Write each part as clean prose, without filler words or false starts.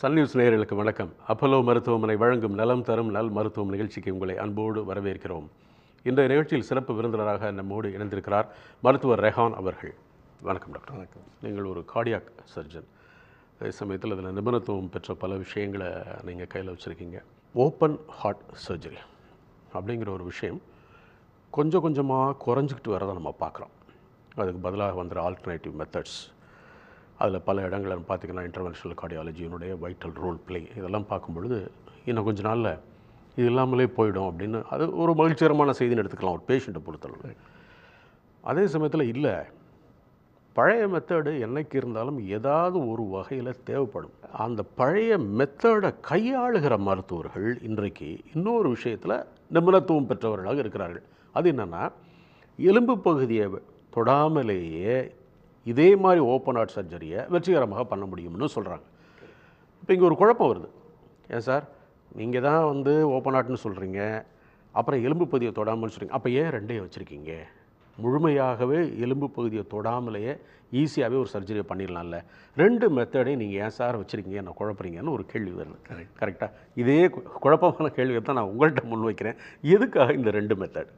Sun news நேயர்களுக்கு வணக்கம். Apollo மருத்துவமனை வழங்கும் நலம் தரும் நல் மருத்துவம் நிகழ்ச்சிக்கு உங்களை அன்போடு வரவேற்கிறோம். இன்றைய நிகழ்ச்சியில் சிறப்பு விருந்தினராக நம்மோடு இணைந்திருக்கிறார் மருத்துவர் ரெஹான் அவர்கள். வணக்கம் டாக்டர். வணக்கம். நீங்கள் ஒரு கார்டியாக் சர்ஜன். அதே சமயத்தில் அதில் நிபுணத்துவம் பெற்ற பல விஷயங்களை நீங்கள் கையில் வச்சுருக்கீங்க. ஓப்பன் ஹார்ட் சர்ஜரி அப்படிங்கிற ஒரு விஷயம் கொஞ்சம் கொஞ்சமாக குறைஞ்சிக்கிட்டு வரதை நம்ம பார்க்குறோம். அதுக்கு பதிலாக வந்துற ஆல்டர்னேட்டிவ் மெத்தட்ஸ், அதில் பல இடங்களில் பார்த்திங்கன்னா இன்டர்வென்ஷனல் கார்டியாலஜியினுடைய வைட்டல் ரோல் ப்ளே இதெல்லாம் பார்க்கும் பொழுது இன்னும் கொஞ்சம் நாளில் இது இல்லாமலே போயிடும் அப்படின்னு அது ஒரு மகிழ்ச்சிகரமான செய்தின்னு எடுத்துக்கலாம் ஒரு பேஷண்ட்டை பொறுத்தளவு. அதே சமயத்தில் இல்லை, பழைய மெத்தடு என்னைக்கு இருந்தாலும் ஏதாவது ஒரு வகையில் தேவைப்படும். அந்த பழைய மெத்தடை கையாளுகிற மருத்துவர்கள் இன்றைக்கு இன்னொரு விஷயத்தில் நிபுணத்துவம் பெற்றவர்களாக இருக்கிறார்கள். அது என்னென்னா, எலும்பு பகுதியை தொடாமலேயே இதே மாதிரி ஓப்பன் ஹார்ட் சர்ஜரியை வெற்றிகரமாக பண்ண முடியும்னு சொல்கிறாங்க. இப்போ இங்கே ஒரு குழப்பம் வருது. ஏன் சார், நீங்கள் தான் ஓப்பன் ஹார்ட்னு சொல்கிறீங்க, அப்புறம் எலும்பு பகுதியை தொடாமல்னு சொல்கிறீங்க, அப்போ ஏன் ரெண்டையும் வச்சுருக்கீங்க? முழுமையாகவே எலும்பு பகுதியை தொடாமலேயே ஈஸியாகவே ஒரு சர்ஜரியை பண்ணிடலாம்ல, ரெண்டு மெத்தடையும் நீங்கள் ஏன் சார் வச்சுருக்கீங்க, என்ன குழப்பறீங்கன்னு ஒரு கேள்வி வருது. கரெக்டாக இதே குழப்பமான கேள்வியை தான் நான் உங்கள்கிட்ட முன்வைக்கிறேன். எதுக்காக இந்த ரெண்டு method?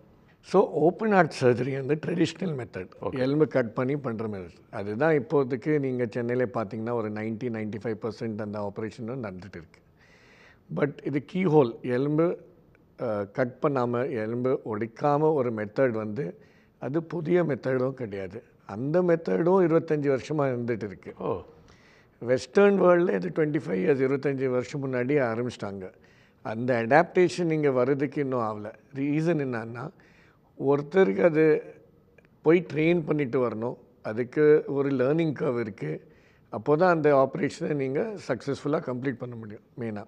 So open heart surgery traditional method, எலும்பு கட் பண்ணி பண்ணுற மெத்தட். அதுதான் இப்போதைக்கு நீங்கள் சென்னையில் பார்த்தீங்கன்னா ஒரு 90-95% அந்த ஆப்ரேஷன் நடந்துகிட்டு இருக்குது. பட் இது கீஹோல், எலும்பு கட் பண்ணாமல் எலும்பு ஒடிக்காமல் ஒரு மெத்தட் அது புதிய மெத்தடும் கிடையாது. அந்த மெத்தடும் 25 வருஷமாக இருந்துகிட்டு இருக்குது. வெஸ்டர்ன் வேர்ல்டில் இது 25 years 25 வருஷம் முன்னாடி ஆரம்பிச்சிட்டாங்க. அந்த அடாப்டேஷன் இங்கே வர்றதுக்கு இன்னும் ஆகலை. ரீசன் என்னன்னா, ஒருத்தருக்கு அது போய் ட்ரெயின் பண்ணிட்டு வரணும், அதுக்கு ஒரு லேர்னிங் கர்வ் இருக்குது. அப்போ தான் அந்த ஆப்ரேஷனை நீங்கள் சக்ஸஸ்ஃபுல்லாக கம்ப்ளீட் பண்ண முடியும் மெயினாக.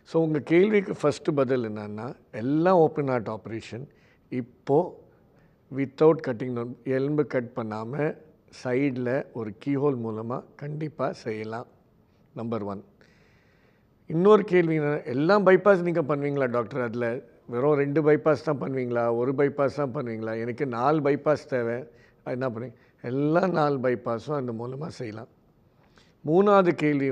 ஸோ உங்கள் கேள்விக்கு ஃபஸ்ட்டு பதில் என்னன்னா, எல்லாம் ஓப்பன் ஹார்ட் ஆப்ரேஷன் இப்போது வித்தவுட் கட்டிங், எலும்பு கட் பண்ணாமல் சைடில் ஒரு கீஹோல் மூலமாக கண்டிப்பாக செய்யலாம். நம்பர் 1. இன்னொரு கேள்வி என்ன, எல்லாம் பைபாஸ் நீங்கள் பண்ணுவீங்களா டாக்டர்? அதில் வெறும் 2 bypass தான் பண்ணுவீங்களா, 1 bypass தான் பண்ணுவீங்களா? எனக்கு 4 bypass தேவை, அது என்ன பண்ணுவீங்க? எல்லாம் 4 bypassம் அந்த மூலமாக செய்யலாம். 3வது கேள்வி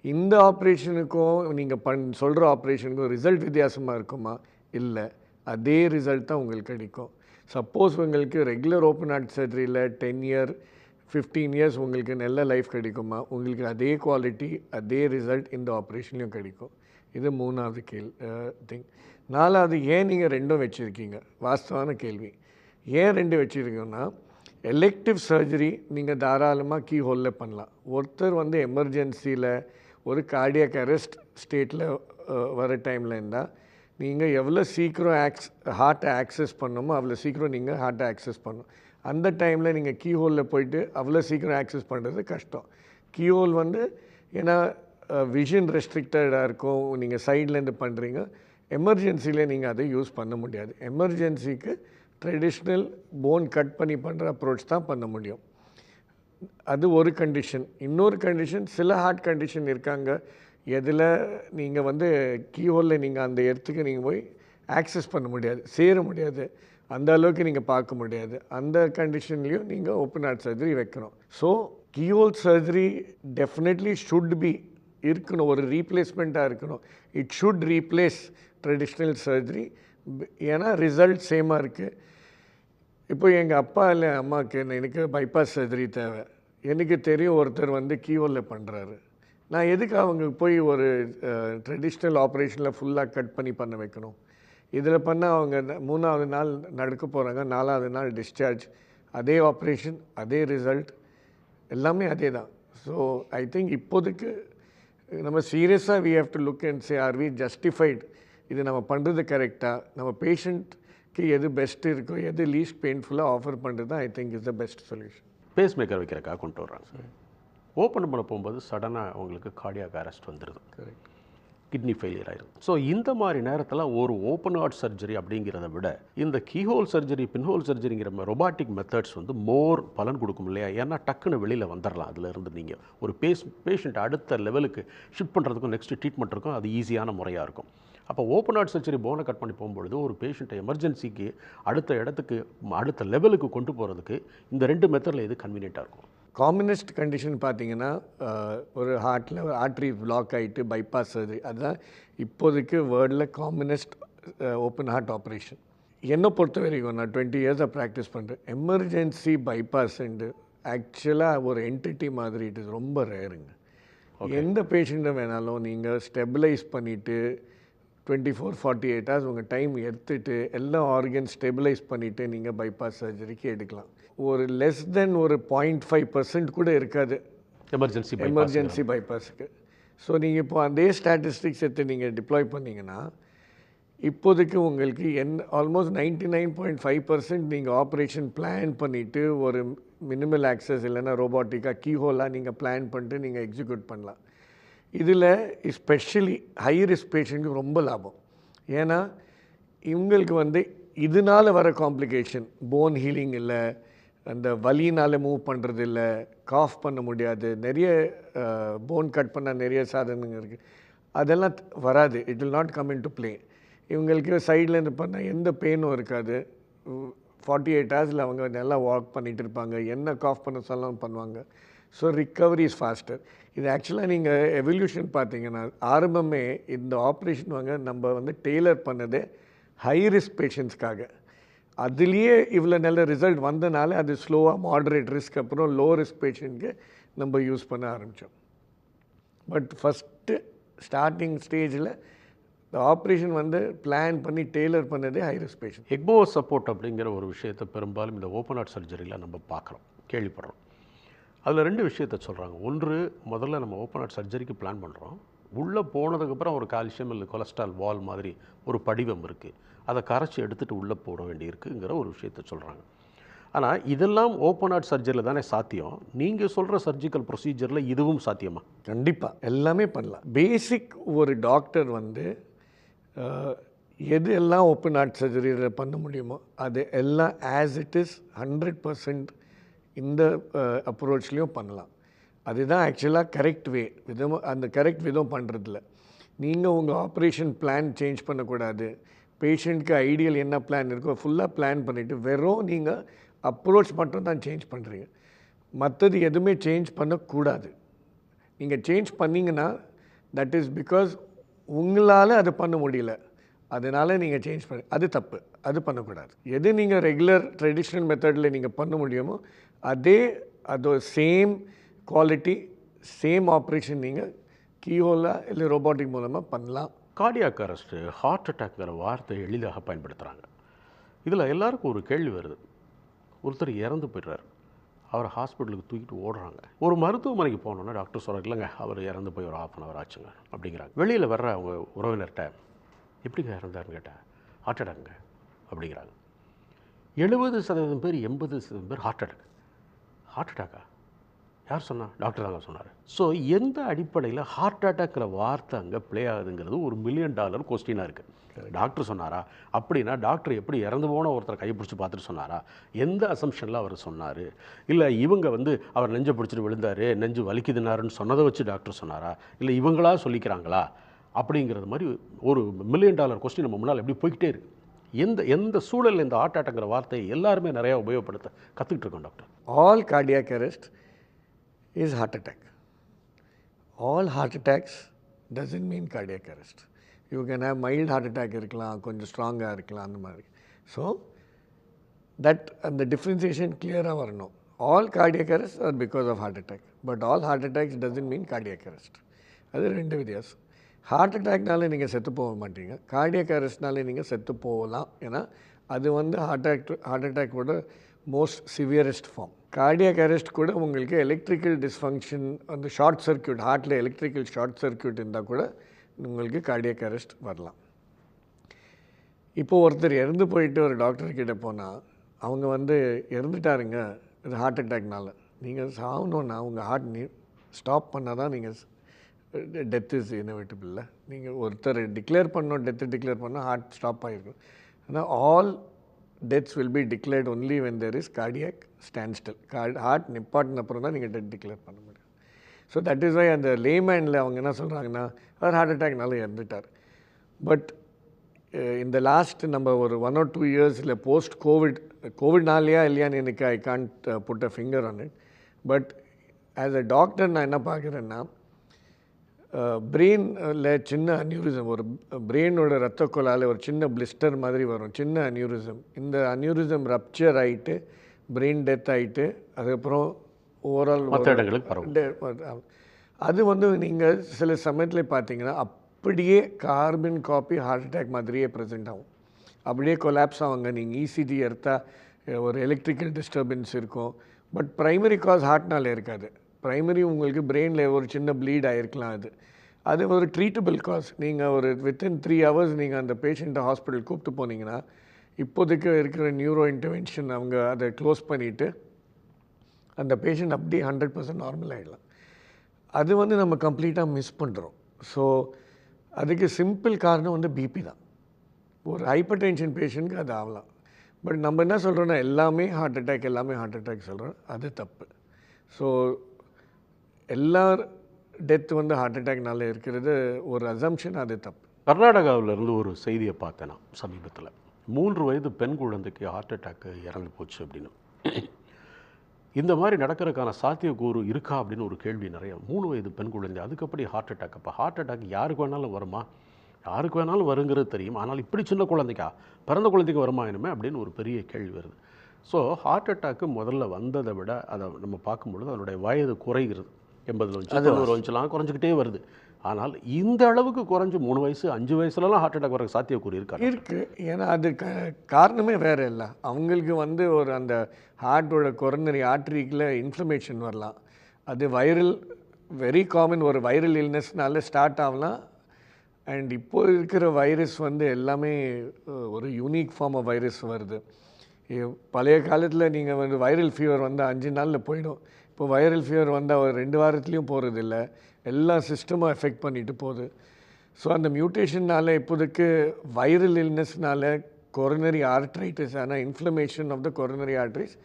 இந்த ஆப்ரேஷனுக்கும் நீங்கள் சொல்கிற ஆப்ரேஷனுக்கும் ரிசல்ட் வித்தியாசமாக இருக்குமா? இல்லை, அதே ரிசல்ட் தான் உங்களுக்கு கிடைக்கும். சப்போஸ் உங்களுக்கு regular open heart சர்ஜரியில் 10 years 15 years உங்களுக்கு நல்ல லைஃப் கிடைக்குமா? உங்களுக்கு அதே குவாலிட்டி அதே ரிசல்ட் இந்த ஆப்ரேஷன்லையும் கிடைக்கும். இது 3வது திங். 4வது, ஏன் நீங்கள் ரெண்டும் வச்சுருக்கீங்க? வாஸ்தவான கேள்வி. ஏன் 2 வச்சுருக்கீங்கன்னா, எலெக்டிவ் சர்ஜரி நீங்கள் தாராளமாக கீ ஹோலில் பண்ணலாம். ஒருத்தர் எமர்ஜென்சியில் ஒரு கார்டியாக் அரெஸ்ட் ஸ்டேட்டில் வர டைமில் இருந்தால் நீங்கள் எவ்வளோ சீக்கிரம் ஹார்ட்டை ஆக்சஸ் பண்ணணுமோ அவ்வளோ சீக்கிரம் நீங்கள் ஹார்ட்டை ஆக்சஸ் பண்ணணும். அந்த டைமில் நீங்கள் கீ ஹோலில் போயிட்டு அவ்வளோ சீக்கிரம் ஆக்சஸ் பண்ணுறது கஷ்டம். கீ ஹோல் ஏன்னா விஷன் ரெஸ்ட்ரிக்டடாக இருக்கும், நீங்கள் சைட்லேருந்து பண்ணுறீங்க. எமர்ஜென்சியில் நீங்கள் அதை யூஸ் பண்ண முடியாது. எமர்ஜென்சிக்கு ட்ரெடிஷ்னல் போன் கட் பண்ணி பண்ணுற அப்ரோச் தான் பண்ண முடியும். அது ஒரு கண்டிஷன். இன்னொரு கண்டிஷன், சில ஹார்ட் கண்டிஷன் இருக்காங்க, எதில் நீங்கள் கீஹோலில் நீங்கள் அந்த இடத்துக்கு நீங்கள் போய் ஆக்சஸ் பண்ண முடியாது, சேர முடியாது, அந்த அளவுக்கு நீங்கள் பார்க்க முடியாது. அந்த கண்டிஷன்லேயும் நீங்கள் ஓப்பன் ஹார்ட் சர்ஜரி வைக்கணும். So keyhole surgery definitely should be இருக்கணும், ஒரு ரீப்ளேஸ்மெண்ட்டாக இருக்கணும். It should replace traditional surgery. ஏன்னா ரிசல்ட் சேமாக இருக்குது. இப்போ எங்கள் அப்பா இல்லை அம்மாவுக்கு எனக்கு பைபாஸ் சர்ஜரி தேவை, எனக்கு தெரியும் ஒருத்தர் கீஹோலில் பண்ணுறாரு, நான் எதுக்கு அவங்க போய் ஒரு ட்ரெடிஷ்னல் ஆப்ரேஷனில் ஃபுல்லாக கட் பண்ண வைக்கணும்? இதில் பண்ணால் அவங்க 3வது நாள் நடக்க போகிறாங்க, 4வது நாள் டிஸ்சார்ஜ், அதே ஆப்ரேஷன் அதே ரிசல்ட் எல்லாமே அதே தான். ஸோ ஐ திங்க் இப்போதைக்கு நம்ம சீரியஸாக we have to look and say, are we justified, இது நம்ம பண்ணுறது கரெக்டாக, நம்ம பேஷண்ட்க்கு எது பெஸ்ட் இருக்கோ, எது லீஸ்ட் பெயின்ஃபுல்லாக ஆஃபர் பண்ணுறது தான் I think is the best solution. Pacemaker வைக்கிறக்காக கொண்டு வர்றாங்க. ஓப்பன் பண்ண போகும்போது சடனாக அவங்களுக்கு கார்டியாக் அரெஸ்ட் வந்துடுது, கரெக்ட், கிட்னி ஃபெயிலியர் ஆயிடும். ஸோ இந்த மாதிரி நேரத்தில் ஒரு ஓப்பன் ஹார்ட் சர்ஜரி அப்படிங்கிறத விட இந்த கீஹோல் சர்ஜரி, பின்ஹோல் சர்ஜரிங்கிற ரொபாட்டிக் மெத்தட்ஸ் மோர் பலன் கொடுக்கும் இல்லையா? ஏன்னா டக்குன்னு வெளியில் வந்துடலாம். அதிலிருந்து நீங்கள் ஒரு பேஷண்ட் அடுத்த லெவலுக்கு ஷிஃப்ட் பண்ணுறதுக்கும் நெக்ஸ்ட் ட்ரீட்மெண்ட்டுக்கும் அது ஈஸியான முறையாக இருக்கும். அப்போ ஓப்பன் ஹார்ட் சர்ஜரி போனை கட் பண்ணி போகும்பொழுது ஒரு பேஷண்ட்டை எமர்ஜென்சிக்கு அடுத்த இடத்துக்கு அடுத்த லெவலுக்கு கொண்டு போகிறதுக்கு இந்த 2 மெத்தடில் எது கன்வீனியண்ட்டாக இருக்கும்? காமனஸ்ட் கண்டிஷன் பார்த்தீங்கன்னா ஒரு ஹார்ட்டில் ஆர்ட்ரி பிளாக் ஆகிட்டு பைபாஸ் சர்ஜரி, அதுதான் இப்போதைக்கு வேர்ல்டில் காமனஸ்ட் ஓப்பன் ஹார்ட் ஆப்ரேஷன். என்னை பொறுத்த வரைக்கும் நான் 20 இயர்ஸாக ப்ராக்டிஸ் பண்ணுறேன். எமர்ஜென்சி பைபாஸ்ண்டு ஆக்சுவலாக ஒரு என்டிட்டி மாதிரி இட் இஸ் ரொம்ப ரேருங்க. எந்த பேஷண்ட்டை வேணாலும் நீங்கள் ஸ்டெபிலைஸ் பண்ணிவிட்டு 24-48 ஹவர்ஸ் உங்கள் டைம் எடுத்துகிட்டு எல்லா ஆர்கன் ஸ்டெபிலைஸ் பண்ணிவிட்டு நீங்கள் பைபாஸ் சர்ஜரிக்கு எடுக்கலாம். ஒரு லெஸ் தென் ஒரு 0.5% கூட இருக்காது எமர்ஜென்சி பைபாஸுக்கு. ஸோ நீங்கள் இப்போ அதே ஸ்டாட்டிஸ்டிக்ஸ் எடுத்து நீங்கள் டிப்ளாய் பண்ணிங்கன்னா இப்போதைக்கு உங்களுக்கு ஆல்மோஸ்ட் 99.5% நீங்கள் ஆப்ரேஷன் பிளான் பண்ணிவிட்டு ஒரு மினிமல் ஆக்சஸ் இல்லைன்னா ரோபோட்டிக்காக கீஹோலாக நீங்கள் பிளான் பண்ணிட்டு நீங்கள் எக்ஸிக்யூட் பண்ணலாம். இதில் எஸ்பெஷலி ஹை ரிஸ்க் பேஷண்ட்டுக்கு ரொம்ப லாபம். ஏன்னா இவங்களுக்கு வந்து இதனால் வர காம்ப்ளிகேஷன் போன் ஹீலிங் இல்லை, அந்த வலினால் மூவ் பண்ணுறது இல்லை, காஃப் பண்ண முடியாது, நிறைய போன் கட் பண்ண நிறைய சாதனங்கள் இருக்குது, அதெல்லாம் வராது. It will not come in to play. இவங்களுக்கு சைட்லேருந்து பண்ணால் எந்த பெயினும் இருக்காது. 48 ஹவர்ஸில் அவங்க நல்லா வாக் பண்ணிகிட்டு இருப்பாங்க, என்ன காஃப் பண்ண சொல்லலாம் பண்ணுவாங்க. So recovery is pastor. இது ஆக்சுவலாக நீங்கள் எவல்யூஷன் பார்த்தீங்கன்னா ஆரம்பமே இந்த ஆப்ரேஷன் நம்ம வந்து டெய்லர் பண்ணதே ஹை ரிஸ்க் பேஷண்ட்ஸ்க்காக. அதுலேயே இவ்வளோ நல்ல ரிசல்ட் வந்தனால அது ஸ்லோவாக மாடரேட் ரிஸ்க் அப்புறம் லோ ரிஸ்க் பேஷண்ட்க்கு நம்ம யூஸ் பண்ண ஆரம்பித்தோம். பட் ஃபஸ்ட்டு ஸ்டார்டிங் ஸ்டேஜில் இந்த ஆப்ரேஷன் வந்து பிளான் பண்ணி டெய்லர் பண்ணதே high risk patient. ECMO support அப்படிங்கிற ஒரு விஷயத்தை பெரும்பாலும் இந்த ஓப்பன் ஹார்ட் சர்ஜரியில் நம்ம பார்க்குறோம், கேள்விப்படுறோம். அதில் 2 விஷயத்தை சொல்கிறாங்க. ஒன்று, முதல்ல நம்ம ஓப்பன் ஹார்ட் சர்ஜரிக்கு பிளான் பண்ணுறோம், உள்ளே போனதுக்கப்புறம் ஒரு கால்சியம் இல்லை கொலஸ்ட்ரால் வால் மாதிரி ஒரு படிவம் இருக்குது, அதை கரைச்சி எடுத்துகிட்டு உள்ளே போட வேண்டியிருக்குங்கிற ஒரு விஷயத்தை சொல்கிறாங்க. ஆனால் இதெல்லாம் ஓப்பன் ஹார்ட் சர்ஜரியில் தானே சாத்தியம். நீங்கள் சொல்கிற சர்ஜிக்கல் ப்ரொசீஜரில் இதுவும் சாத்தியமா? கண்டிப்பாக எல்லாமே பண்ணலாம். பேசிக் ஒரு டாக்டர் வந்து எது எல்லாம் ஓப்பன் ஹார்ட் சர்ஜரியில் பண்ண முடியுமோ அது எல்லாம் ஆஸ் இட் இஸ் 100% இந்த அப்ரோச்லேயும் பண்ணலாம். அதுதான் ஆக்சுவலாக கரெக்ட் வே. அந்த கரெக்ட் விதம் பண்ணுறதில்ல. நீங்கள் உங்கள் ஆப்ரேஷன் பிளான் சேஞ்ச் பண்ணக்கூடாது. பேஷண்ட்க்கு ஐடியல் என்ன பிளான் இருக்கோ ஃபுல்லாக பிளான் பண்ணிவிட்டு வெறும் நீங்கள் அப்ரோச் மட்டும் தான் சேஞ்ச் பண்ணுறீங்க, மற்றது எதுவுமே சேஞ்ச் பண்ணக்கூடாது. நீங்கள் சேஞ்ச் பண்ணிங்கன்னா தட் இஸ் பிகாஸ் உங்களால் அது பண்ண முடியல, அதனால் நீங்கள் சேஞ்ச் பண்ணி அது தப்பு, அது பண்ணக்கூடாது. எது நீங்கள் ரெகுலர் ட்ரெடிஷ்னல் மெத்தடில் நீங்கள் பண்ண முடியுமோ அது சேம் குவாலிட்டி சேம் ஆப்ரேஷன் நீங்கள் கீஹோலா இல்லை ரோபோட்டிக் மூலமாக பண்ணலாம். கார்டியாக் அரெஸ்ட்டு, ஹார்ட் அட்டாக்ங்கிற வார்த்தை எளிதாக பயன்படுத்துகிறாங்க. இதில் எல்லாருக்கும் ஒரு கேள்வி வருது. ஒருத்தர் இறந்து போய்ட்றாரு, அவரை ஹாஸ்பிட்டலுக்கு தூக்கிட்டு ஓடுறாங்க. ஒரு மருத்துவமனைக்கு போனோன்னா டாக்டர் சொல்கிறாங்க, இல்லைங்க அவர் இறந்து போய் ஒரு 1/2 hour ஆச்சுங்க அப்படிங்கிறாங்க. வெளியில் வர்ற அவங்க உறவினர்கிட்ட எப்படிங்க இறந்தாருன்னு கேட்டால் ஹார்ட் அட்டாக்குங்க அப்படிங்கிறாங்க. 70% பேர் 80% பேர் ஹார்ட் அட்டாக்கா? யார் சொன்னா? டாக்டர் தாங்க சொன்னார். ஸோ எந்த அடிப்படையில் ஹார்ட் அட்டாக்கிற வார்த்தை அங்கே ப்ளே ஆகுதுங்கிறது ஒரு $1 million கொஸ்டினாக இருக்குது. டாக்டர் சொன்னாரா? அப்படின்னா டாக்டர் எப்படி இறந்து போன ஒருத்தரை கைப்பிடிச்சி பார்த்துட்டு சொன்னாரா? எந்த அசம்ஷனில் அவர் சொன்னார்? இல்லை இவங்க வந்து அவர் நெஞ்சை பிடிச்சிட்டு விழுந்தார், நெஞ்சு வலிக்குதுனாருன்னு சொன்னதை வச்சு டாக்டர் சொன்னாரா? இல்லை இவங்களா சொல்லிக்கிறாங்களா? அப்படிங்கிறது மாதிரி ஒரு $1 million கொஸ்டின் நம்ம முன்னால் எப்படி போய்கிட்டே இருக்குது. எந்த சூழலில் இந்த ஹார்ட் அட்டாக்ங்கிற வார்த்தையை எல்லாருமே நிறையா உபயோகப்படுத்த கற்றுக்கிட்டு இருக்கோம் doctor. All cardiac arrest is heart attack. All heart attacks doesn't mean cardiac arrest. You can have mild heart attack இருக்கலாம், கொஞ்சம் ஸ்ட்ராங்காக இருக்கலாம், அந்த மாதிரி. ஸோ தட் அந்த டிஃப்ரென்சியேஷன் கிளியராக வரணும். All cardiac arrests are because of heart attack, but all heart attacks doesn't mean cardiac arrest. அது 2 வித்தியாசம். ஹார்ட் அட்டாக்னால நீங்கள் செத்து போக மாட்டீங்க, கார்டியாக் அரெஸ்ட்னாலே நீங்கள் செத்து போகலாம். ஏன்னா அது வந்து ஹார்ட் அட்டாக்கோட most severest form. Cardiac arrest கூட உங்களுக்கு எலக்ட்ரிக்கல் டிஸ்ஃபங்க்ஷன், அந்த ஷார்ட் சர்க்யூட், ஹார்ட்டில் எலக்ட்ரிக்கல் ஷார்ட் சர்க்யூட் இருந்தால் கூட உங்களுக்கு கார்டியாக் அரெஸ்ட் வரலாம். இப்போது ஒருத்தர் இறந்து போயிட்டு ஒரு டாக்டர்கிட்ட போனால் அவங்க வந்து இறந்துட்டாருங்க இது ஹார்ட் அட்டாக்னால, நீங்கள் சாகணுன்னா உங்கள் ஹார்ட் ஸ்டாப் பண்ணால் தான் நீங்கள் டெத் இஸ் இன்எவிட்டபிள். நீங்கள் ஒருத்தர் டிக்ளேர் பண்ணோம், டெத்து டிக்ளேர் பண்ணால் ஹார்ட் ஸ்டாப் ஆகிருக்கும். ஆனால் all deaths will be declared only when there is cardiac standstill. Heart நிப்பாட்டின அப்புறம் தான் நீங்கள் டெத் டிக்ளேர் பண்ண முடியும். ஸோ தட் இஸ் வை அந்த லேமேனில் அவங்க என்ன சொல்கிறாங்கன்னா அவர் ஹார்ட் அட்டாக்னால இறந்துட்டார். பட் இந்த லாஸ்ட் நம்ம ஒரு 1 or 2 years போஸ்ட் கோவிட்னாலேயா இல்லையான்னு எனக்கு I can't put a finger on it. But as a doctor நான் என்ன பார்க்குறேன்னா, பிரெயினில் சின்ன அன்யூரிசம், ஒரு பிரெயினோட ரத்த குழாயில் ஒரு சின்ன பிளிஸ்டர் மாதிரி வரும், சின்ன அன்யூரிசம். இந்த அன்யூரிசம் ரப்சர் ஆகிட்டு பிரெயின் டெத் ஆகிட்டு அதுக்கப்புறம் ஓவரால் மற்ற இடங்களுக்கு பரவும். அது வந்து நீங்கள் சில சமயத்தில் பார்த்தீங்கன்னா அப்படியே கார்பன் காப்பி ஹார்ட் அட்டாக் மாதிரியே ப்ரெசென்ட் ஆகும், அப்படியே கொலாப்ஸ் ஆகுங்க. நீங்கள் இசிஜி எடுத்தால் ஒரு எலக்ட்ரிக்கல் டிஸ்டர்பன்ஸ் இருக்கும், பட் ப்ரைமரி காஸ் ஹார்ட்னால இருக்காது. ப்ரைமரி உங்களுக்கு பிரெயினில் ஒரு சின்ன ப்ளீட் ஆகிருக்கலாம். அது ஒரு ட்ரீட்டபிள் காஸ். நீங்கள் ஒரு வித்தின் 3 hours நீங்கள் அந்த பேஷண்ட்டை ஹாஸ்பிட்டல் கூப்பிட்டு போனீங்கன்னா இப்போதைக்கு இருக்கிற நியூரோ இன்டர்வென்ஷன் அவங்க அதை க்ளோஸ் பண்ணிவிட்டு அந்த பேஷண்ட் அப்படியே 100% நார்மல் ஆகிடலாம். அது வந்து நம்ம கம்ப்ளீட்டாக மிஸ் பண்ணுறோம். ஸோ அதுக்கு சிம்பிள் காரணம் வந்து பிபி தான். ஒரு ஹைப்பர் டென்ஷன் பேஷண்ட்டுக்கு அது ஆகலாம். பட் நம்ம என்ன சொல்கிறோன்னா எல்லாமே ஹார்ட் அட்டாக் சொல்கிறோம், அது தப்பு. ஸோ எல்லா டெத் வந்து ஹார்ட் அட்டாக்னால இருக்கிறது ஒரு அசம்ஷன், அது தப்பு. கர்நாடகாவிலேருந்து ஒரு செய்தியை பார்த்தேன் நான் சமீபத்தில். 3 வயது பெண் குழந்தைக்கு ஹார்ட் அட்டாக்கு இறந்து போச்சு அப்படின்னு. இந்த மாதிரி நடக்கிறதுக்கான சாத்தியக்கூறு இருக்கா அப்படின்னு ஒரு கேள்வி நிறைய. 3 வயது பெண் குழந்தை, அதுக்கப்படி ஹார்ட் அட்டாக். அப்போ ஹார்ட் அட்டாக் யாருக்கு வேணாலும் வருமா? யாருக்கு வேணாலும் வருங்கிறது தெரியும், ஆனால் இப்படி சின்ன குழந்தைக்கா, பிறந்த குழந்தைக்கு வருமா இனிமே அப்படின்னு ஒரு பெரிய கேள்வி வருது. ஸோ ஹார்ட் அட்டாக்கு முதல்ல வந்ததை விட அதை நம்ம பார்க்கும்பொழுது அதனுடைய வயது குறைகிறது. 80 வந்துச்சு, 90 வந்துச்சுலாம் குறைஞ்சிக்கிட்டே வருது. ஆனால் இந்த அளவுக்கு குறைஞ்சி 3 வயசு 5 வயசுலலாம் ஹார்ட் அட்டாக் வர சாத்தியக்கூறு இருக்குது. ஏன்னா அது காரணமே வேறு இல்லை. அவங்களுக்கு வந்து ஒரு அந்த ஹார்ட்டோட கொரோனரி ஆர்ட்ரிக்கில் இன்ஃப்ளமேஷன் வரலாம். அது வைரல், வெரி காமன், ஒரு வைரல் இல்னஸ்னால ஸ்டார்ட் ஆகலாம். அண்ட் இப்போது இருக்கிற வைரஸ் வந்து எல்லாமே ஒரு யூனிக் ஃபார்ம் ஆஃப் வைரஸ் வருது. பழைய காலத்தில் நீங்கள் வந்து வைரல் ஃபீவர் வந்தால் 5 நாளில் போயிடும். இப்போ வைரல் ஃபீவர் வந்தால் ஒரு 2 வாரத்துலேயும் போகிறதில்ல, எல்லா சிஸ்டமும் எஃபெக்ட் பண்ணிட்டு போகுது. ஸோ அந்த மியூட்டேஷன்னால் இப்போதைக்கு வைரல் இல்னஸ்னால கொரோனரி ஆர்ட்ரைட்டிஸ், ஆனால் inflammation of the coronary arteries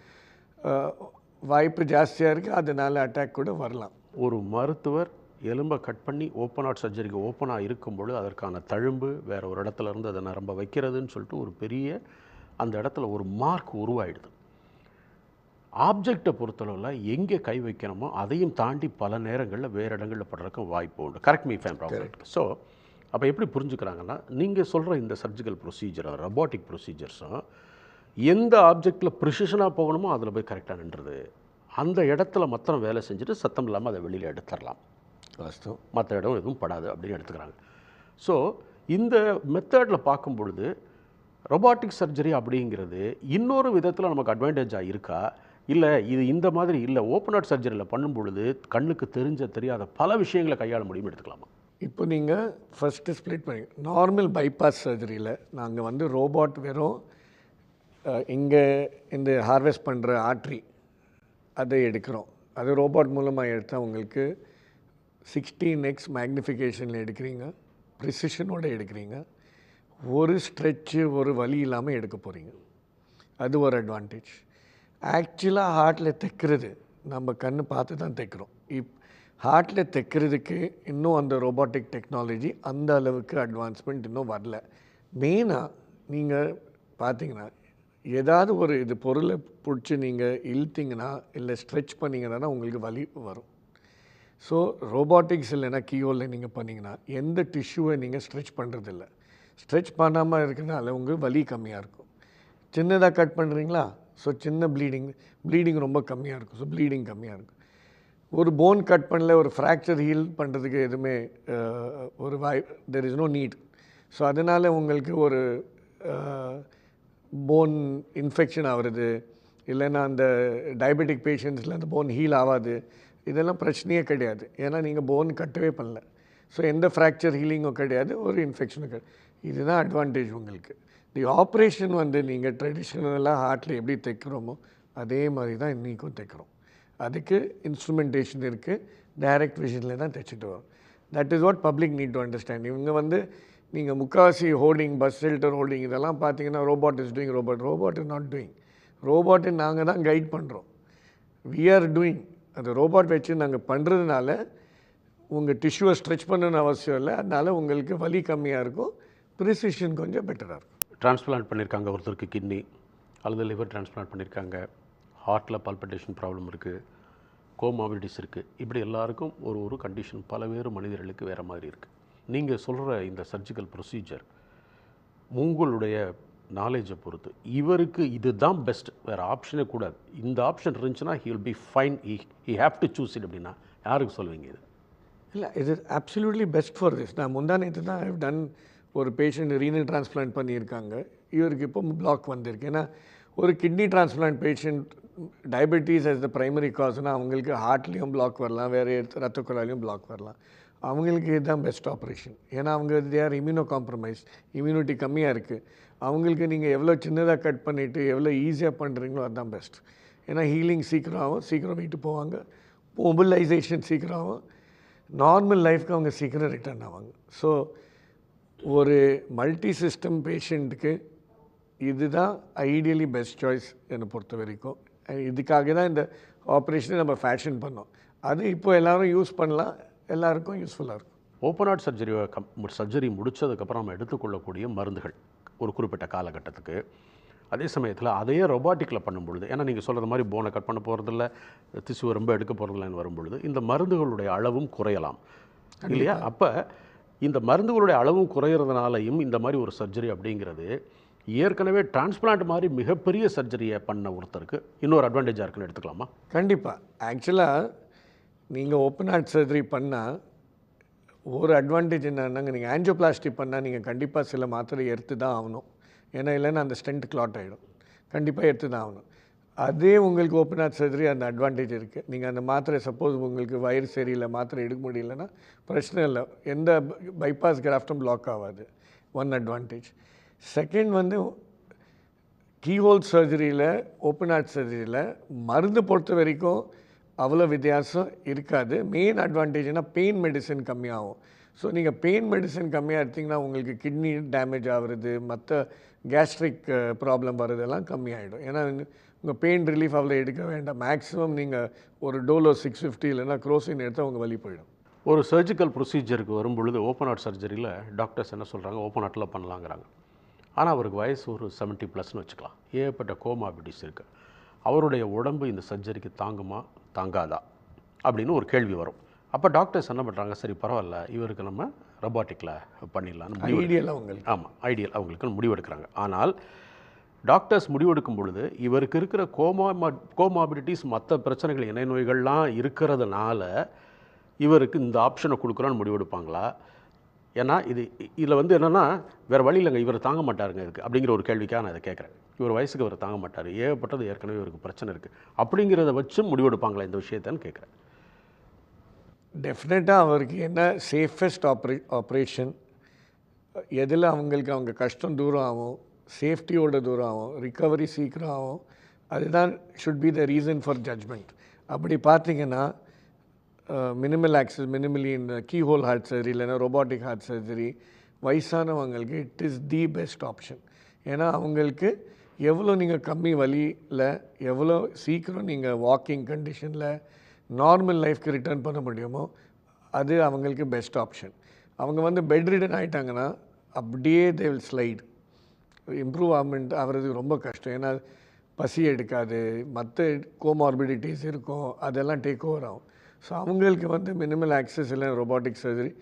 வாய்ப்பு ஜாஸ்தியாக இருக்குது. அதனால் அட்டாக் கூட வரலாம். ஒரு மருத்துவர் எலும்பை கட் பண்ணி ஓப்பன் ஹார்ட் சர்ஜரிக்கு ஓப்பனாக இருக்கும்பொழுது அதற்கான தழும்பு வேறு ஒரு இடத்துல இருந்து அதை நரம்ப வைக்கிறதுன்னு சொல்லிட்டு ஒரு பெரிய அந்த இடத்துல ஒரு மார்க் உருவாயிடுது. ஆப்ஜெக்டை பொறுத்தளவில் எங்கே கை வைக்கணுமோ அதையும் தாண்டி பல நேரங்களில் வேறு இடங்களில் படுறதுக்கும் வாய்ப்பு உண்டு. Correct me if I'm wrong. So அப்போ எப்படி புரிஞ்சுக்கிறாங்கன்னா, நீங்கள் சொல்கிற இந்த சர்ஜிக்கல் ப்ரொசீஜர், ரொபாட்டிக் ப்ரொசீஜர்ஸும் எந்த ஆப்ஜெக்டில் ப்ரிசிஷனாக போகணுமோ அதில் போய் கரெக்டாக நின்றுது. அந்த இடத்துல மாத்திரம் வேலை செஞ்சுட்டு சத்தம் இல்லாமல் அதை வெளியில் எடுத்துடலாம், வாஸ்தவம், மற்ற இடம் எதுவும் படாது அப்படின்னு எடுத்துக்கிறாங்க. ஸோ இந்த மெத்தடில் பார்க்கும் பொழுது ரொபாட்டிக் சர்ஜரி அப்படிங்கிறது இன்னொரு விதத்தில் நமக்கு அட்வான்டேஜாக இருக்கா, இல்லை இது இந்த மாதிரி இல்லை ஓப்பன் ஹார்ட் சர்ஜரியில் பண்ணும் பொழுது கண்ணுக்கு தெரியாத பல விஷயங்களை கையாள முடியும்னு எடுத்துக்கலாமா? இப்போ நீங்கள் ஃபஸ்ட்டு ஸ்ப்ளிட் பண்ணி நார்மல் பைபாஸ் சர்ஜரியில் நாங்கள் வந்து ரோபாட் வெறும் இங்கே இந்த ஹார்வெஸ்ட் பண்ணுற ஆர்ட்ரி அதை எடுக்கிறோம். அது ரோபாட் மூலமாக எடுத்தால் உங்களுக்கு 16x மேக்னிஃபிகேஷனில் எடுக்கிறீங்க, ப்ரிசிஷனோடு எடுக்கிறீங்க, ஒரு ஸ்ட்ரெச்சு ஒரு வலி இல்லாமல் எடுக்க போகிறீங்க. அது ஒரு அட்வான்டேஜ். ஆக்சுவலாக ஹார்ட்டில் தைக்கிறது நம்ம கண்ணு பார்த்து தான் தைக்கிறோம். ஹார்ட்டில் தைக்கிறதுக்கு இன்னும் அந்த ரோபாட்டிக் டெக்னாலஜி அந்த அளவுக்கு அட்வான்ஸ்மெண்ட் இன்னும் வரல. மெயினாக நீங்கள் பார்த்தீங்கன்னா ஏதாவது ஒரு இது பொருளை பிடிச்சி நீங்கள் இழுத்திங்கன்னா இல்லை ஸ்ட்ரெச் பண்ணிங்கன்னா உங்களுக்கு வலி வரும். ஸோ ரோபாட்டிக்ஸ் இல்லைன்னா கீஹோலில் நீங்கள் பண்ணிங்கன்னா எந்த டிஷ்யூவை நீங்கள் ஸ்ட்ரெச் பண்ணுறதில்ல. ஸ்ட்ரெச் பண்ணாமல் இருக்கிறனால உங்களுக்கு வலி கம்மியாக இருக்கும். சின்னதாக கட் பண்ணுறீங்களா, ஸோ சின்ன ப்ளீடிங் ரொம்ப கம்மியாக இருக்கும். ஸோ ப்ளீடிங் கம்மியாக இருக்கும். ஒரு போன் கட் பண்ணல, ஒரு ஃப்ராக்சர் ஹீல் பண்ணுறதுக்கு எதுவுமே ஒரு there is no need. So அதனால் உங்களுக்கு ஒரு போன் இன்ஃபெக்ஷன் ஆகிறது, இல்லைன்னா அந்த டயபெட்டிக் பேஷண்ட்ஸில் அந்த போன் ஹீல் ஆகாது, இதெல்லாம் பிரச்சனையே கிடையாது. ஏன்னா நீங்கள் போன் கட்டவே பண்ணல. ஸோ எந்த ஃப்ராக்சர் ஹீலிங்கும் கிடையாது, ஒரு இன்ஃபெக்ஷனும் கிடையாது. இதுதான் அட்வான்டேஜ் உங்களுக்கு. தி ஆப்ரேஷன் வந்து நீங்கள் ட்ரெடிஷ்னலாக ஹார்ட்டில் எப்படி தைக்கிறோமோ அதே மாதிரி தான் இன்றைக்கும் தைக்கிறோம். அதுக்கு இன்ஸ்ட்ருமெண்டேஷன் இருக்குது, டைரக்ட் விஷனில் தான் தைச்சிட்டு வரும். That is what public need to understand. இவங்க வந்து நீங்கள் முக்கால்வாசி ஹோல்டிங், பஸ் ஷெல்டர் ஹோல்டிங் இதெல்லாம் பார்த்தீங்கன்னா robot is doing, robot is not doing. ரோபாட்டை நாங்கள் தான் கைட் பண்ணுறோம், வி ஆர் டூயிங். அந்த ரோபாட் வச்சு நாங்கள் பண்ணுறதுனால உங்கள் டிஷ்யூவை ஸ்ட்ரெச் பண்ணணும்னு அவசியம் இல்லை. அதனால் உங்களுக்கு வலி கம்மியாக இருக்கும், ப்ரிசிஷன் கொஞ்சம் பெட்டராக இருக்கும். டிரான்ஸ்பிளான்ட் பண்ணியிருக்காங்க ஒருத்தருக்கு கிட்னி அல்லது லிவர் டிரான்ஸ்பிளான்ட் பண்ணியிருக்காங்க, ஹார்ட்டில் பல்பிட்டேஷன் ப்ராப்ளம் இருக்குது, கோமாபிலிட்டிஸ் இருக்குது, இப்படி எல்லாருக்கும் ஒரு கண்டிஷன் பலவேறு மனிதர்களுக்கு வேறு மாதிரி இருக்குது. நீங்கள் சொல்கிற இந்த சர்ஜிக்கல் ப்ரொசீஜர் உங்களுடைய நாலேஜை பொறுத்து இவருக்கு இதுதான் பெஸ்ட், வேறு ஆப்ஷனே கூடாது, இந்த ஆப்ஷன் இருந்துச்சுன்னா he will be fine, he have to choose it அப்படின்னா யாருக்கு சொல்லுவீங்க இது? இல்லை, இது அப்சல்யூட்லி பெஸ்ட் ஃபார் திஸ். நான் முந்தானேற்று தான் ஐவ் டன் ஒரு பேஷண்ட் ரீனல் டிரான்ஸ்பிளான்ட் பண்ணியிருக்காங்க. இவருக்கு இப்போ பிளாக் வந்திருக்கு. ஏன்னா ஒரு kidney transplant patient diabetes as the primary காஸ்னால் அவங்களுக்கு ஹார்ட்லேயும் பிளாக் வரலாம், வேறு ரத்த குழாயிலையும் பிளாக் வரலாம். அவங்களுக்கு இதுதான் பெஸ்ட் ஆப்ரேஷன். ஏன்னா அவங்க தேர் இம்யூனோ காம்ப்ரமைஸ், இம்யூனிட்டி கம்மியாக இருக்குது. அவங்களுக்கு நீங்கள் எவ்வளோ சின்னதாக கட் பண்ணிவிட்டு எவ்வளோ ஈஸியாக பண்ணுறீங்களோ அதுதான் பெஸ்ட். ஏன்னா ஹீலிங் சீக்கிரம் ஆகும், சீக்கிரம் வீட்டு போவாங்க, மொபிலைசேஷன் சீக்கிரம் ஆகும், நார்மல் லைஃப்க்கு அவங்க சீக்கிரம் ரிட்டர்ன் ஆவாங்க. ஸோ ஒரு மல்டி சிஸ்டம் பேஷண்ட்டுக்கு இதுதான் ஐடியலி பெஸ்ட் சாய்ஸ் என்னை பொறுத்த வரைக்கும். இதுக்காக தான் இந்த ஆப்ரேஷனை நம்ம ஃபேஷன் பண்ணோம். அது இப்போ எல்லோரும் யூஸ் பண்ணலாம், எல்லாருக்கும் யூஸ்ஃபுல்லாக இருக்கும். ஓப்பன் ஹார்ட் சர்ஜரி முடித்ததுக்கப்புறம் நம்ம எடுத்துக்கொள்ளக்கூடிய மருந்துகள் ஒரு குறிப்பிட்ட காலகட்டத்துக்கு, அதே சமயத்தில் அதையே ரொபாட்டிக்கில் பண்ணும்பொழுது, ஏன்னா நீங்கள் சொல்கிற மாதிரி போனை கட் பண்ண போகிறதில்ல, திசுவை ரொம்ப எடுக்க போகிறதில்லன்னு வரும்பொழுது இந்த மருந்துகளுடைய அளவும் குறையலாம் இல்லையா? அப்போ இந்த மருந்துகளுடைய அளவும் குறையிறதுனாலையும் இந்த மாதிரி ஒரு சர்ஜரி அப்படிங்கிறது ஏற்கனவே டிரான்ஸ்பிளான்ட் மாதிரி மிகப்பெரிய சர்ஜரியை பண்ண ஒருத்தருக்கு இன்னொரு அட்வான்டேஜாக இருக்குன்னு எடுத்துக்கலாமா? கண்டிப்பாக. ஆக்சுவலாக நீங்கள் ஓப்பன் ஹார்ட் சர்ஜரி பண்ணால் ஒரு அட்வான்டேஜ் என்னன்னாங்க, நீங்கள் ஆஞ்சியோபிளாஸ்டி பண்ணால் நீங்கள் கண்டிப்பாக சில மாத்திரை எடுத்து தான் ஆகணும். ஏன்னா இல்லைன்னா அந்த ஸ்டென்ட் கிளாட் ஆகிடும், கண்டிப்பாக எடுத்து தான் ஆகணும். அதே உங்களுக்கு ஓப்பன் ஹார்ட் சர்ஜரி அந்த அட்வான்டேஜ் இருக்குது. நீங்கள் அந்த மாத்திரை சப்போஸ் உங்களுக்கு வயிறு சரியில்லை, மாத்திரை எடுக்க முடியலன்னா பிரச்சனை இல்லை, எந்த பைபாஸ் கிராஃப்டும் பிளாக் ஆகாது. One advantage. செகண்ட் வந்து கீஹோல் சர்ஜரியில், ஓப்பன் ஹார்ட் சர்ஜரியில் மருந்து பொறுத்த வரைக்கும் அவ்வளோ வித்தியாசம் இருக்காது. மெயின் அட்வான்டேஜ்னால் பெயின் மெடிசன் கம்மியாகும். ஸோ நீங்கள் பெயின் மெடிசன் கம்மியாக எடுத்திங்கன்னா உங்களுக்கு கிட்னி டேமேஜ் ஆகுறது, மற்ற கேஸ்ட்ரிக் ப்ராப்ளம் வர்றதெல்லாம் கம்மியாகிடும். ஏன்னா உங்கள் பெயின் ரிலீஃப் அவ்வளோ எடுக்க வேண்டாம். மேக்ஸிமம் நீங்கள் ஒரு டோலோ 650 இல்லைன்னா குரோசின் எடுத்தால் உங்கள் வலி போயிடும். ஒரு சர்ஜிக்கல் ப்ரொசீஜருக்கு வரும்பொழுது ஓப்பன் ஹார்ட் சர்ஜரியில் டாக்டர்ஸ் என்ன சொல்கிறாங்க, ஓப்பன் ஹார்ட்டில் பண்ணலாங்கிறாங்க. ஆனால் அவருக்கு வயசு ஒரு 70+ வச்சுக்கலாம், ஏகப்பட்ட கோமாபிலிட்டிஸ் இருக்குது, அவருடைய உடம்பு இந்த சர்ஜரிக்கு தாங்குமா தாங்காதா அப்படின்னு ஒரு கேள்வி வரும். அப்போ டாக்டர்ஸ் என்ன பண்ணுறாங்க, சரி பரவாயில்ல இவருக்கு நம்ம ரொபாட்டிக்கில் பண்ணிடலான்னு ஐடியல் அவங்களுக்கு. ஆமாம், ஐடியல் அவங்களுக்கு முடிவெடுக்கிறாங்க. ஆனால் டாக்டர்ஸ் முடிவெடுக்கும் பொழுது இவருக்கு இருக்கிற கோமாபிலிட்டிஸ், மற்ற பிரச்சனைகள், இணை நோய்கள்லாம் இருக்கிறதுனால இவருக்கு இந்த ஆப்ஷனை கொடுக்குறோன்னு முடிவெடுப்பாங்களா? ஏன்னா இதில் வந்து என்னென்னா வேறு வழி இல்லைங்க, இவர் தாங்க மாட்டாருங்க இதுக்கு அப்படிங்கிற ஒரு கேள்விக்காக நான் இதை கேட்குறேன். இவர் வயசுக்கு இவர் தாங்க மாட்டார், ஏகப்பட்டது ஏற்கனவே இவருக்கு பிரச்சனை இருக்குது அப்படிங்கிறத வச்சு முடிவெடுப்பாங்களா இந்த விஷயத்தான்னு கேட்குறேன். டெஃபினட்டாக அவருக்கு என்ன சேஃபஸ்ட் ஆப்ரேஷன், எதில் அவங்களுக்கு அவங்க கஷ்டம் தூரம் ஆகும், சேஃப்டியோட தூரம் ஆகும், ரிகவரி சீக்கிரம் ஆகும், அதுதான் should be the reason for judgment. அப்படி பார்த்தீங்கன்னா மினிமல் ஆக்சஸ், மினிமலி இந்த கீஹோல் ஹார்ட் சர்ஜரி இல்லைன்னா ரொபாட்டிக் ஹார்ட் சர்ஜரி வயசானவங்களுக்கு it is the best option. ஏன்னா அவங்களுக்கு எவ்வளோ நீங்கள் கம்மி வலியில் எவ்வளோ சீக்கிரம் நீங்கள் வாக்கிங் கண்டிஷனில் நார்மல் லைஃப்க்கு ரிட்டர்ன் பண்ண முடியுமோ அது அவங்களுக்கு பெஸ்ட் ஆப்ஷன். அவங்க வந்து பெட் ரிடன் ஆகிட்டாங்கன்னா அப்படியே தே வில் ஸ்லைட். இம்ப்ரூவ் ஆகிறதுக்கு ரொம்ப கஷ்டம். ஏன்னா பசி எடுக்காது, மற்ற கோமார்பிடிட்டிஸ் இருக்கும், அதெல்லாம் டேக் ஓவர் ஆகும். ஸோ அவங்களுக்கு வந்து மினிமல் ஆக்சஸ் இல்லை robotic surgery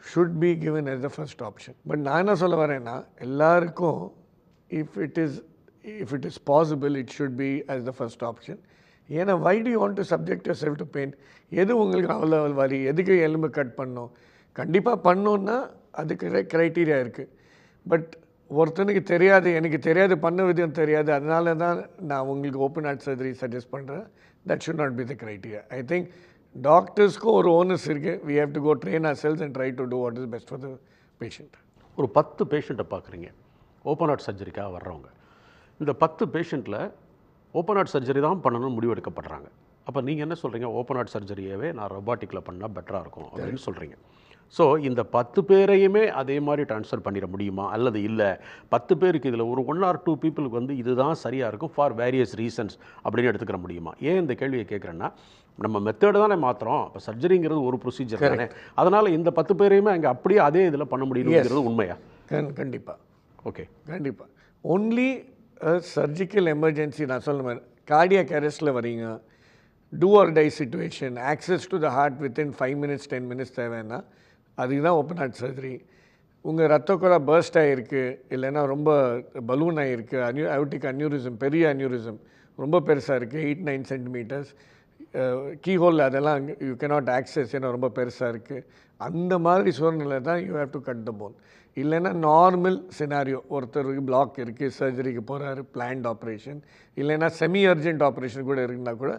should be given as the first option. But நான் என்ன சொல்ல வரேன்னா எல்லாருக்கும் if it is possible it should be as the first option. ஏன்னா why do you want to subject yourself to pain? எது உங்களுக்கு அவ்வளோ வலி, எதுக்கு எலும்பு கட் பண்ணணும்? கண்டிப்பாக பண்ணோன்னா அதுக்கு க்ரைட்டீரியா இருக்குது. பட் ஒருத்தனுக்கு தெரியாது, எனக்கு தெரியாது, பண்ண விதம் தெரியாது, அதனால தான் நான் உங்களுக்கு ஓப்பன் ஹார்ட் சர்ஜரி சஜஸ்ட் பண்ணுறேன். That should not be the criteria. I think டாக்டர்ஸ்க்கும் ஒரு ஓனஸ் இருக்குது. We have to go train ourselves and try to do what is best for the patient. ஒரு 10 பேஷண்ட்டை பார்க்குறீங்க ஓப்பன் ஹார்ட் சர்ஜரிக்காக வர்றவங்க. இந்த 10 பேஷண்ட்டில் open heart surgery தான் பண்ணணும்னு முடிவெடுக்கப்படுறாங்க. அப்போ நீங்கள் என்ன சொல்கிறீங்க, ஓப்பன் ஹார்ட் சர்ஜரியவே நான் ரொபாட்டிக்கில் பண்ணால் பெட்டராக இருக்கும் அப்படின்னு சொல்கிறீங்க. ஸோ இந்த 10 பேரையுமே அதே மாதிரி ட்ரான்ஸ்ஃபர் பண்ணிட முடியுமா, அல்லது இல்லை 10 பேருக்கு இதில் ஒரு 1 or 2 பீப்புளுக்கு வந்து இதுதான் சரியாக இருக்கும் ஃபார் வேரியஸ் ரீசன்ஸ் அப்படின்னு எடுத்துக்கிற முடியுமா? ஏன் இந்த கேள்வியை கேட்குறேன்னா, நம்ம மெத்தேடு தானே மாத்திரம், இப்போ சர்ஜரிங்கிறது ஒரு ப்ரொசீஜர் தானே, அதனால் இந்த 10 பேரையுமே அங்கே அப்படியே அதே இதில் பண்ண முடியுங்கிறது உண்மையா? கண்டிப்பாக. ஓகே, கண்டிப்பாக. ஒன்லி சர்ஜிக்கல் எமர்ஜென்சி நான் சொல்லுவேன், கார்டியாக் அரெஸ்ட்டில் வரீங்க, do or die situation, access to the heart within 5 minutes 10 minutes தேவைன்னா அதுக்கு தான் ஓப்பன் ஹார்ட் சர்ஜரி. உங்கள் ரத்த குழா பர்ஸ்ட் ஆகிருக்கு, இல்லைன்னா ரொம்ப பலூன் ஆகிருக்கு, அயோட்டிக் அன்யூரிசம், பெரிய அன்யூரிசம் ரொம்ப பெருசாக இருக்குது, 8-9 சென்டிமீட்டர்ஸ், கீஹோல் அதெல்லாம் யூ கேனாட் ஆக்சஸ், ஏன்னா ரொம்ப பெருசாக இருக்குது. அந்த மாதிரி சூழ்நிலை தான் you have to cut the phone. இல்லைன்னா நார்மல் சினாரியோ, ஒருத்தருக்கு பிளாக் இருக்குது, சர்ஜரிக்கு போகிறாரு, பிளான்ட் ஆப்ரேஷன், இல்லைன்னா செமி அர்ஜென்ட் ஆப்ரேஷன் கூட இருக்குன்னா கூட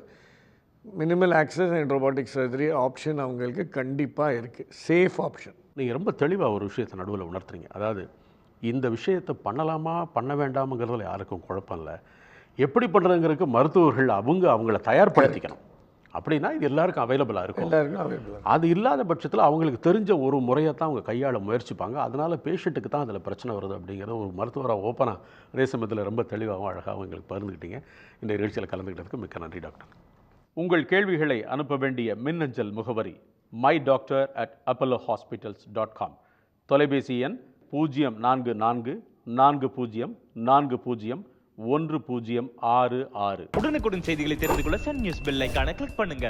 minimal access and robotic surgery option அவங்களுக்கு கண்டிப்பாக இருக்குது, சேஃப் ஆப்ஷன். நீங்கள் ரொம்ப தெளிவாக ஒரு விஷயத்தை நடுவில் உணர்த்துறீங்க. அதாவது இந்த விஷயத்தை பண்ணலாமா பண்ண வேண்டாமுங்கிறதுல யாருக்கும் குழப்பம் இல்லை. எப்படி பண்ணுறதுங்கிறதுக்கு மருத்துவர்கள் அவங்கள தயார்படுத்திக்கணும். அப்படின்னா இது எல்லாருக்கும் அவைலபிளாக இருக்கும். எல்லாருக்கும் அவைலபிளாக. அது இல்லாத பட்சத்தில் அவங்களுக்கு தெரிஞ்ச ஒரு முறையை தான் அவங்க கையாள முயற்சிப்பாங்க. அதனால் பேஷண்ட்டுக்கு தான் அதில் பிரச்சனை வருது அப்படிங்கிறத ஒரு மருத்துவராக ஓப்பனாக அதே சமயத்தில் ரொம்ப தெளிவாகவும் அழகாகவும் எங்களுக்கு பகிர்ந்துக்கிட்டீங்க. இந்த நிகழ்ச்சியில் கலந்துக்கிட்டதுக்கு மிக்க நன்றி டாக்டர். உங்கள் கேள்விகளை அனுப்ப வேண்டிய மின்னஞ்சல் முகவரி myDoctor@apollohospitals.com. தொலைபேசி எண் 044404040166. உடனுக்குடன் செய்திகளை தெரிந்து கொள்ள சன் நியூஸ் பெல் ஐகானை கிளிக் பண்ணுங்க.